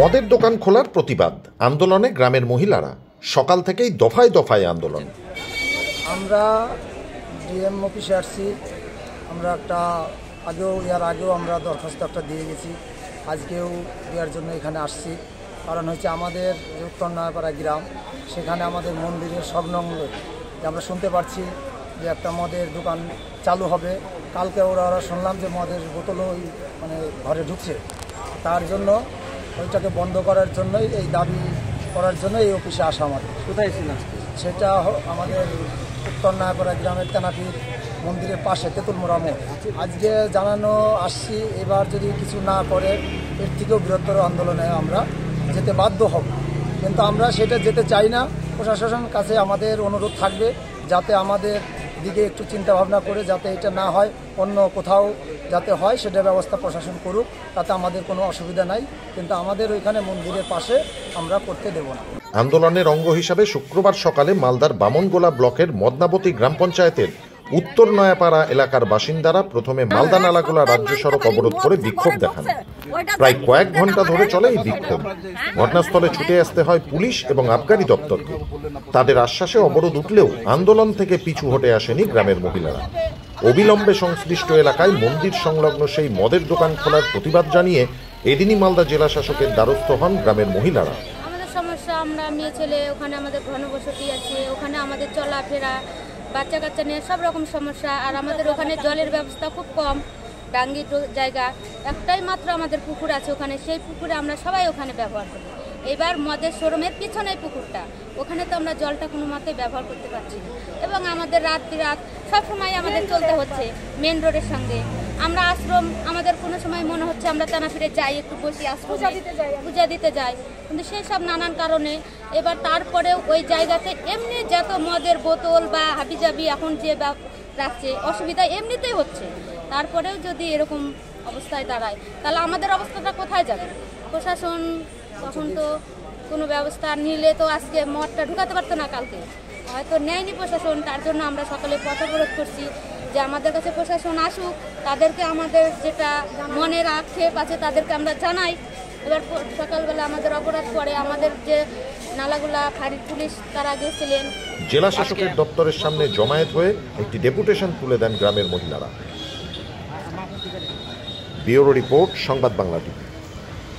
মদের দোকান খোলার প্রতিবাদ আন্দোলনে গ্রামের মহিলারা সকাল থেকেই দফায় দফায় আন্দোলন। আমরা ডিএম অফিসে আসছি। আমরা এর আগেও আমরা দরখাস্ত একটা দিয়ে গেছি, আজকেও দেওয়ার জন্য এখানে আসছি। কারণ হচ্ছে আমাদের উত্তর নয়াপাড়া গ্রাম, সেখানে আমাদের মন্দিরের সংলগ্ন যে আমরা শুনতে পাচ্ছি যে একটা মদের দোকান চালু হবে। কালকে ওরা শুনলাম যে মদের বোতলও ঘরে ঢুকছে। তার জন্য ওইটাকে বন্ধ করার জন্যই এই দাবি করার জন্য এই অফিসে আসা আমাদের। কোথায় ছিল সেটা? আমাদের উত্তর নয়াপাড়া গ্রামের তেনাপির মন্দিরের পাশে তেঁতুল মোড়া মোড়। আজকে জানানো আসছি, এবার যদি কিছু না করে এর থেকেও বৃহত্তর আন্দোলনে আমরা যেতে বাধ্য হব। কিন্তু আমরা সেটা যেতে চাই না। প্রশাসনের কাছে আমাদের অনুরোধ থাকবে যাতে আমাদের দিকে একটু চিন্তা ভাবনা করে যাতে এটা না হয়, অন্য কোথাও যাতে হয় সেটার ব্যবস্থা প্রশাসন করুক, তাতে আমাদের কোনো অসুবিধা নাই। কিন্তু আমাদের ওইখানে মন্দিরের পাশে আমরা করতে দেব না। আন্দোলনের অঙ্গ হিসাবে শুক্রবার সকালে মালদার বামনগোলা ব্লকের মদনাবতী গ্রাম পঞ্চায়েতের উত্তর নয়াপাড়া এলাকার বাসিন্দারা প্রথমে মালদা নালাগোলা রাজ্য সড়ক অবরোধ করে বিক্ষোভ দেখান। প্রায় কয়েক ঘন্টা ধরে চলে এই বিক্ষোভ। ঘটনাস্থলে ছুটে আসতে হয় পুলিশ এবং আবগারি দপ্তরকে। তাদের আশ্বাসে অবরোধ উঠলেও আন্দোলন থেকে পিছু হটে আসেনি গ্রামের মহিলারা। অবিলম্বে সংশ্লিষ্ট এলাকায় মন্দির সংলগ্ন সেই মদের দোকান খোলার প্রতিবাদ জানিয়ে এদিনই মালদা জেলা শাসকের দ্বারস্থ হন গ্রামের মহিলারা। সমস্যা, আমরা মেয়ে ছেলে, ওখানে আমাদের ঘনবসতি আছে, ওখানে আমাদের চলাফেরা, বাচ্চা কাচ্চা নিয়ে সব রকম সমস্যা। আর আমাদের ওখানে জলের ব্যবস্থা খুব কম, ডাঙ্গি জায়গা, একটাই মাত্র আমাদের পুকুর আছে ওখানে। সেই পুকুরে আমরা সবাই ওখানে ব্যবহার করি। এবার মদের শোরুমের পিছনেই পুকুরটা, ওখানে তো আমরা জলটা কোনো মতেই ব্যবহার করতে পারছি না। এবং আমাদের রাত বিরাত সবসময় আমাদের চলতে হচ্ছে মেন রোডের সঙ্গে। আমরা আশ্রম, আমাদের কোনো সময় মনে হচ্ছে আমরা টানাফিরে যাই, একটু বসি আশ্রম পূজা দিতে যাই, কিন্তু সেই সব নানান কারণে এবার তারপরেও ওই জায়গাতে এমনি যত মদের বোতল বা হাবিজাবি এখন যে রাখছে, অসুবিধা এমনিতেই হচ্ছে। তারপরেও যদি এরকম অবস্থায় দাঁড়ায় তাহলে আমাদের অবস্থাটা কোথায় যাবে? প্রশাসন তখন তো কোনো ব্যবস্থা নিলে তো আজকে মদটা ঢুকাতে পারতো না, কালকে হয়তো নেয়নি প্রশাসন। তার জন্য আমরা সকলে পথ অবরোধ করছি যে আমাদের কাছে প্রশাসন আসুক, তাদেরকে আমাদের যেটা মনের আক্ষেপ আছে তাদেরকে আমরা জানাই। এবার সকালবেলা আমাদের অপরাধ করে আমাদের যে নালাগুলা ফাঁড়ির পুলিশ তারা গেছিলেন। জেলা শাসকের দপ্তরের সামনে জমায়েত হয়ে একটি ডেপুটেশন তুলে দেন গ্রামের মহিলারা। ব্যুরো রিপোর্ট, সংবাদ বাংলা টিভি।